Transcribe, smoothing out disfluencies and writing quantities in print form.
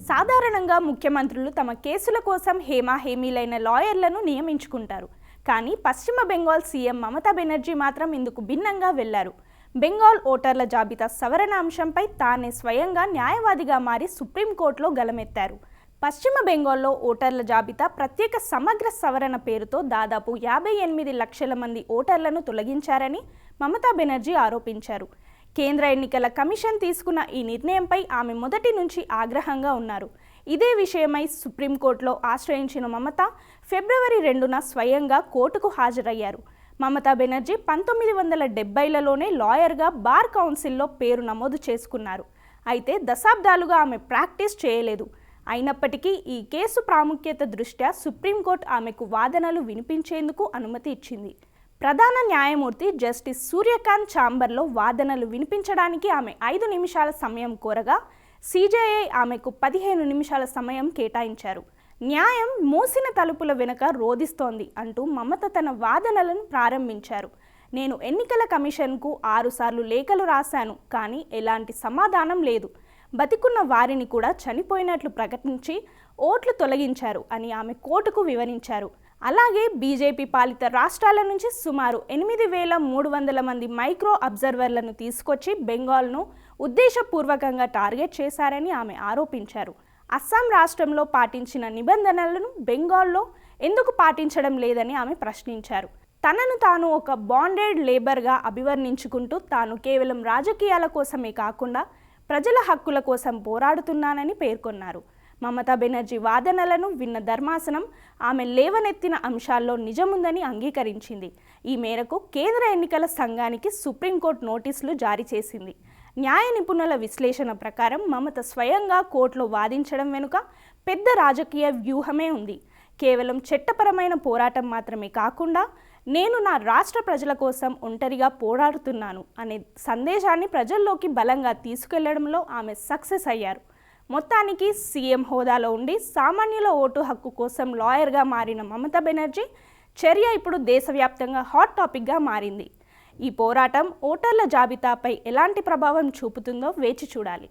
సాధారణంగా ముఖ్యమంత్రులు తమ కేసుల కోసం హేమీలైన లాయర్లను నియమించుకుంటారు. కానీ పశ్చిమ బెంగాల్ సీఎం మమతా బెనర్జీ మాత్రం ఇందుకు భిన్నంగా వెళ్లారు. బెంగాల్ ఓటర్ల జాబితా సవరణ అంశంపై తానే స్వయంగా న్యాయవాదిగా మారి సుప్రీంకోర్టులో గలమెత్తారు. పశ్చిమ బెంగాల్లో ఓటర్ల జాబితా ప్రత్యేక సమగ్ర సవరణ పేరుతో దాదాపు 58 లక్షల మంది ఓటర్లను తొలగించారని మమతా బెనర్జీ ఆరోపించారు. కేంద్ర ఎన్నికల కమిషన్ తీసుకున్న ఈ నిర్ణయంపై ఆమె మొదటి నుంచి ఆగ్రహంగా ఉన్నారు. ఇదే విషయమై సుప్రీంకోర్టులో ఆశ్రయించిన మమత ఫిబ్రవరి 2న స్వయంగా కోర్టుకు హాజరయ్యారు. మమతా బెనర్జీ 1970లలోనే లాయర్గా బార్ కౌన్సిల్లో పేరు నమోదు చేసుకున్నారు. అయితే దశాబ్దాలుగా ఆమె ప్రాక్టీస్ చేయలేదు. అయినప్పటికీ ఈ కేసు ప్రాముఖ్యత దృష్ట్యా సుప్రీంకోర్టు ఆమెకు వాదనలు వినిపించేందుకు అనుమతి ఇచ్చింది. ప్రధాన న్యాయమూర్తి జస్టిస్ సూర్యకాంత్ ఛాంబర్లో వాదనలు వినిపించడానికి ఆమె 5 నిమిషాల సమయం కోరగా సీజేఐ ఆమెకు 15 నిమిషాల సమయం కేటాయించారు. న్యాయం మూసిన తలుపుల వెనుక రోధిస్తోంది అంటూ మమత తన వాదనలను ప్రారంభించారు. నేను ఎన్నికల కమిషన్కు 6 సార్లు లేఖలు రాశాను, కానీ ఎలాంటి సమాధానం లేదు. బతికున్న వారిని కూడా చనిపోయినట్లు ప్రకటించి ఓట్లు తొలగించారు అని ఆమె కోర్టుకు వివరించారు. అలాగే బీజేపీ పాలిత రాష్ట్రాల నుంచి సుమారు 8,300 మంది మైక్రో అబ్జర్వర్లను తీసుకొచ్చి బెంగాల్ను ఉద్దేశపూర్వకంగా టార్గెట్ చేశారని ఆమె ఆరోపించారు. అస్సాం రాష్ట్రంలో పాటించిన నిబంధనలను బెంగాల్లో ఎందుకు పాటించడం లేదని ఆమె ప్రశ్నించారు. తనను తాను ఒక బాండెడ్ లేబర్గా అభివర్ణించుకుంటూ తాను కేవలం రాజకీయాల కోసమే కాకుండా ప్రజల హక్కుల కోసం పోరాడుతున్నానని పేర్కొన్నారు. మమతా బెనర్జీ వాదనలను విన్న ధర్మాసనం ఆమె లేవనెత్తిన అంశాల్లో నిజముందని అంగీకరించింది. ఈ మేరకు కేంద్ర ఎన్నికల సంఘానికి సుప్రీంకోర్టు నోటీసులు జారీ చేసింది. న్యాయ నిపుణుల విశ్లేషణ ప్రకారం మమత స్వయంగా కోర్టులో వాదించడం వెనుక పెద్ద రాజకీయ వ్యూహమే ఉంది. కేవలం చట్టపరమైన పోరాటం మాత్రమే కాకుండా నేను నా రాష్ట్ర ప్రజల కోసం ఒంటరిగా పోరాడుతున్నాను అనే సందేశాన్ని ప్రజల్లోకి బలంగా తీసుకెళ్లడంలో ఆమె సక్సెస్ అయ్యారు. మొత్తానికి సీఎం హోదాలో ఉండి సామాన్యుల ఓటు హక్కు కోసం లాయర్గా మారిన మమతా బెనర్జీ చర్య ఇప్పుడు దేశవ్యాప్తంగా హాట్ టాపిక్గా మారింది. ఈ పోరాటం ఓటర్ల జాబితాపై ఎలాంటి ప్రభావం చూపుతుందో వేచి చూడాలి.